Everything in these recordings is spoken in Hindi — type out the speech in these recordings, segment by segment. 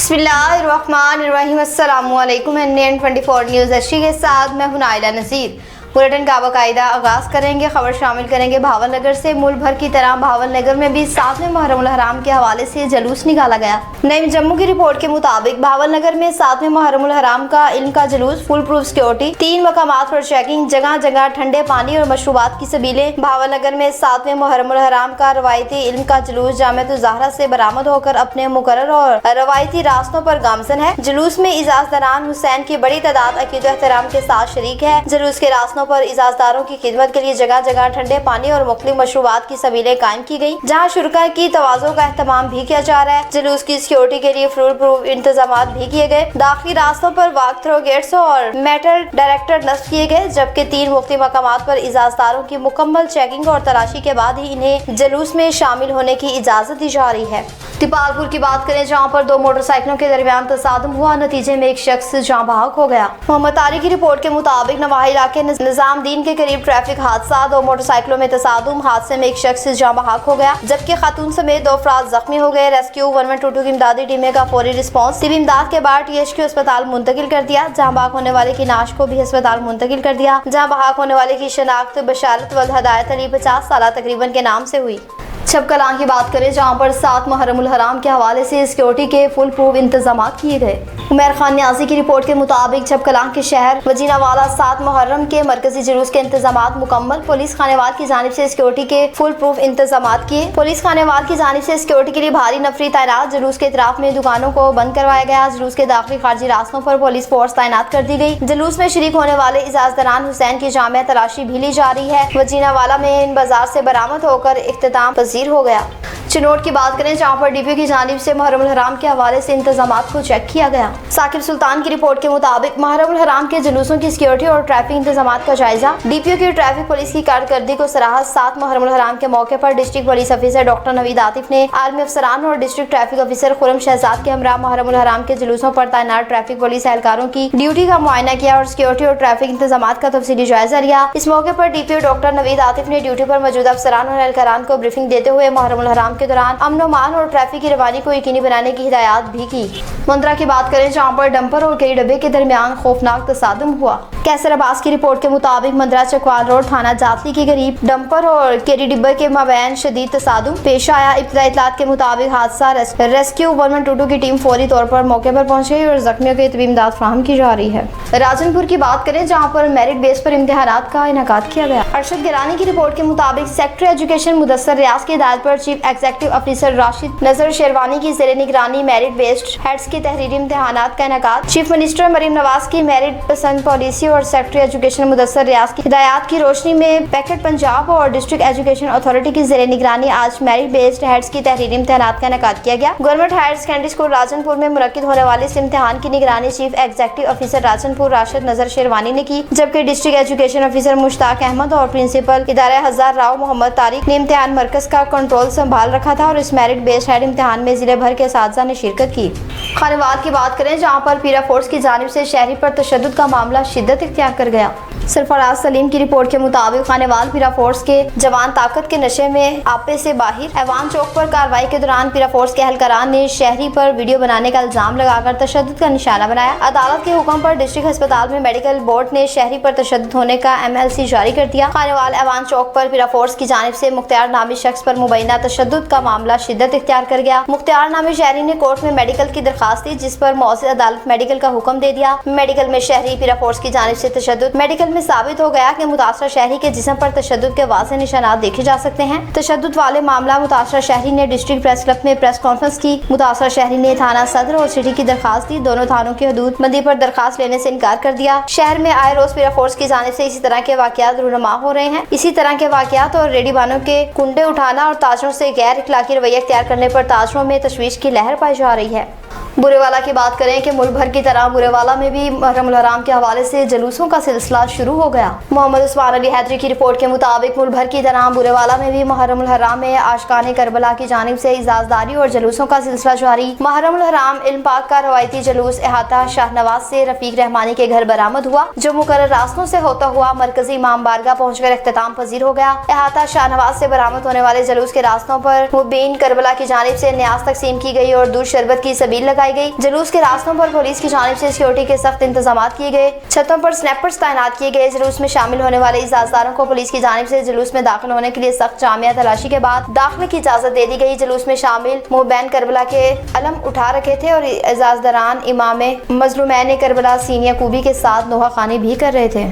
बिस्मिल्लाहिर्रहमानिर्रहीम। अस्सलामुअलैकुम। NN24 न्यूज़ एचडी के साथ मैं हूं नाइला नज़ीर। बुलेटिन का बाकायदा आगाज करेंगे। खबर शामिल करेंगे भावल नगर से। मुल्क भर की तरह भावल नगर में भी 7वें मुहर्रम हराम के हवाले से जुलूस निकाला गया। नईम जम्मू की रिपोर्ट के मुताबिक भावल नगर में 7वें मुहर्रम हराम का इल्म का जुलूस, फुल प्रूफ सिक्योरिटी, 3 मकामात पर चेकिंग, जगह जगह ठंडे पानी और मशरूबात की सबीलें। भावल नगर में 7वें मुहर्रम हराम का रवायती इल्म का जुलूस जामिअतुल ज़हरा से बरामद होकर अपने मुकर्रर और रवायती रास्तों पर गामजन है। जुलूस में इजाजदारान हुसैन की बड़ी तादाद अकीदो एहतराम के साथ शरीक है। जुलूस के रास्तों पर इजाजदारों की खिदमत के लिए जगह जगह ठंडे पानी और मुख्तलिफ मशरूबात की सबीलें कायम की गयी, जहाँ शुरका की तवाज़ो का एहतमाम भी किया जा रहा है। जुलूस की सिक्योरिटी के लिए फुल प्रूफ इंतजाम भी किए गए। दाखिली रास्तों पर वॉक थ्रो गेट्स और मेटल डायरेक्टर नस्ब किए गए, जबकि 3 मुख्तलिफ मकामात पर इजाजदारों की मुकम्मल चेकिंग और तलाशी के बाद ही इन्हें जुलूस में शामिल होने की इजाजत दी जा रही है। तिपालपुर की बात करें, जहाँ पर 2 मोटरसाइकिलों के दरमियान तसादुम हुआ, नतीजे में एक शख्स जाँ बहक हो गया। मोहम्मद तारिक की रिपोर्ट के मुताबिक नवाही इलाके निजामुद्दीन के करीब ट्रैफिक हादसा, 2 मोटरसाइकिलों में तसादुम। हादसे में एक शख्स जाँ बहक हो गया, जबकि खातून समेत 2 अफराद जख्मी हो गए। रेस्क्यू 1122 की इमदादी टीमें का फौरी रिस्पॉन्स तिबी इमदाद के बाद THQ अस्पताल मुंतकिल कर दिया। जहाँ बहक होने वाले की नाश को भी अस्पताल मुंतकिल कर दिया। जहाँ बहक होने वाले की शनाख्त बशारत वल हदायत अली 50 साल तकरीबन के नाम से हुई। छबकलां की बात करें, जहाँ पर 7 मुहर्रम हराम के हवाले से सिक्योरिटी के फुल प्रूफ इंतजाम किए गए। उमर खान न्याजी की रिपोर्ट के मुताबिक छबकलां के शहर वजीनावाला 7 मुहर्रम के मरकजी जुलूस के इंतजाम मुकम्मल। पुलिस खानेवाल की जानिब से सिक्योरिटी के फुल प्रूफ इंतजाम किए। पुलिस खानेवाल की जानिब से सिक्योरिटी के लिए भारी नफरी तैनात। जुलूस के इतराफ में दुकानों को बंद करवाया गया। जुलूस के दाखिली खारजी रास्तों पर पुलिस फोर्स तैनात कर दी गई। जुलूस में शरीक होने वाले इजाजदारान हुसैन की जामिया तलाशी भी ली जा रही है। वजीनावाला में इन बाजार से बरामद होकर इख्तिताम पजीर हो गया। चिनोट की बात करें, जहाँ पर DPO की जानिब से मुहर्रम हराम के हवाले से इंतजामात को चेक किया गया। साकिब सुल्तान की रिपोर्ट के मुताबिक मुहर्रम हराम के जुलूसों की सिक्योरिटी और ट्रैफिक इंतजामात का जायजा। DPO की ट्रैफिक पुलिस की कारकर्दगी को सराहा। 7 मुहर्रम हराम के मौके पर district police officer doctor Naveed Atif ने आर्मी अफसरान और district traffic officer Khurram Shahzad के हमरा मुहर्रम हराम के जुलूसों पर तैनात ट्रैफिक पुलिस एहलकारों की ड्यूटी का मुआयना किया और सिक्योरिटी और ट्रैफिक इंतजामात का तफसीली जायजा लिया। इस मौके पर DPO डॉक्टर नवीद आतिफ ने ड्यूटी पर मौजूद अफसरान और एहलकारान को ब्रीफिंग देते हुए मुहर्रम हराम के दौरान अमन और ट्रैफिक की रवानी को यकीनी बनाने की हिदायत भी की। मुंद्रा की बात करें, जहाँ पर डंपर और कई डब्बे के दरमियान खौफनाक तसादुम हुआ। कैसर अब्बास की रिपोर्ट के मुताबिक मंदरा चकवाल रोड थाना जातली के करीब डंपर और केरी डिब्बे के माबैन शदीद तसादुम पेश आया। इब्तदाई इत्तलात के मुताबिक हादसा रेस्क्यू 1122 की टीम फौरी तौर पर मौके पर पहुंच गई और जख्मियों के तबीब इमदाद फराहम की जा रही है। राजनपुर की बात करें, जहाँ पर मेरिट बेस पर इम्तिहानात का इनेकाद किया गया। अरशद गिरानी की रिपोर्ट के मुताबिक सेक्रेटरी एजुकेशन मुदस्सर रियाज की हिदायत पर chief executive officer Rashid Nazar sherwani की ज़ेरे निगरानी मेरिट बेस्ड हेड्स के तहरीरी इम्तिहानात का इनेकाद। चीफ मिनिस्टर मरीम नवाज की मेरिट पसंद पॉलिसी और सेक्रेटरी एजुकेशन मुदस्सर रियाज की हिदायत की रोशनी में पैकेट पंजाब और डिस्ट्रिक्ट एजुकेशन अथॉरिटी की ज़ेरे निगरानी आज मेरिट बेस्ड हेड्स की तहरीरी इम्तिहानात का इनेकाद किया गया। Government higher secondary school Rajanpur में मुनक्किद होने वाले इस इम्तिहान की निगरानी chief executive officer Rajanpur Rashid Nazar Sherwani ने की, जबकि district education officer Mushtaq Ahmad और प्रिंसिपल इदारा हजार राव मोहम्मद तारिक ने इम्तिहान मरकज का कंट्रोल संभाल रखा था और इस मेरिट बेस्ड हेड इम्तिहान में जिले भर के साथी ने शिरकत की। खानेवाल की बात करें, जहाँ पर पीरा फोर्स की जानिब से शहरी पर तशद्दुद का मामला शिद्दत इख्तियार कर गया। सरफराज सलीम की रिपोर्ट के मुताबिक खानेवाल पीरा फोर्स के जवान ताकत के नशे में आपे से बाहर। ऐवान चौक पर कार्रवाई के दौरान पीरा फोर्स के एहलकारान ने शहरी पर वीडियो बनाने का इल्जाम लगाकर तशद्दुद का निशाना बनाया। अदालत के हुक्म पर डिस्ट्रिक्ट अस्पताल में मेडिकल बोर्ड ने शहरी पर तशद्दुद होने का MLC जारी कर दिया। खानेवाल ऐवान चौक पर पीरा फोर्स की जानिब से मुख्तार नामी शख्स पर मुबैना तशद्दुद का मामला शिद्दत इख्तियार कर गया। मुख्तार नामी शहरी ने कोर्ट में मेडिकल की दरखास्त दी, जिस पर मौजूद अदालत मेडिकल का हुक्म दे दिया। मेडिकल में शहरी पीरा फोर्स की जानिब से तशद्दुद। मेडिकल में साबित हो गया कि मुतासरा शहरी के जिस्म पर तशद्दुद के वाज़ेह निशानात देखे जा सकते हैं। तशद्दुद वाले मामला मुतासरा शहरी ने डिस्ट्रिक्ट प्रेस क्लब में प्रेस कॉन्फ्रेंस की। मुतासरा शहरी ने थाना सदर और सिटी की दरखास्त दी। दोनों थानों की हदूद बंदी पर दरखास्त लेने से इनकार कर दिया। शहर में आए रोज पीरा फोर्स की जानिब से इसी तरह के वाकयात रूनुमा हो रहे हैं। इसी तरह के वाकयात और रेडीबानों के कुंडे उठाना और ताजरों से गैर इखलाकी रवैया इख्तियार करने पर ताजरों में तशवीश की लहर पाई जा रही है। बुरेवाला की बात करें कि मुल्क भर की तरह बुरेवाला में भी मुहर्रम हराम के हवाले से जुलूसों का सिलसिला शुरू हो गया। मोहम्मद उस्मान अली हैदरी की रिपोर्ट के मुताबिक मुल्क भर की तरह बुरेवाला में भी मुहर्रम हराम में आशिकाने करबला की जानिब से इजाजदारी और जुलूसों का सिलसिला जारी। मुहर्रम हराम इल्म पाक का रवायती जुलूस अहाता शाहनवाज से रफीक रहमानी के घर बरामद हुआ, जो मुकर्रर रास्तों से होता हुआ मरकजी इमाम बारगाह पहुँचकर इख्तिताम पजीर हो गया। अहाता शाहनवाज से बरामद होने वाले जुलूस के रास्तों पर मुबीन करबला की जानिब से न्याज तकसीम की गई और दूध शरबत की सबील लगाई गई। जुलूस के रास्तों पर पुलिस की जानिब से सिक्योरिटी के सख्त इंतजाम किए गए। छतों पर स्नैपर्स तैनात किए गए। जुलूस में शामिल होने वाले इजाजदारों को पुलिस की जानिब से जुलूस में दाखिल होने के लिए सख्त जामिया तलाशी के बाद दाखिले की इजाजत दे दी गई। जुलूस में शामिल मुबीन करबला के अलम उठा रखे थे और इजाजदारान इमाम मजलूमैन करबला सीनिया कूबी के साथ नोहा खानी भी कर रहे थे।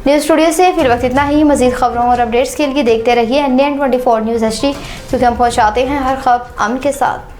न्यूज़ स्टूडियो से फिल वक्त इतना ही। मजीद खबरों और अपडेट्स के लिए देखते रहिए NN24 न्यूज़ HD, क्योंकि हम पहुँचाते हैं हर खबर अमन के साथ।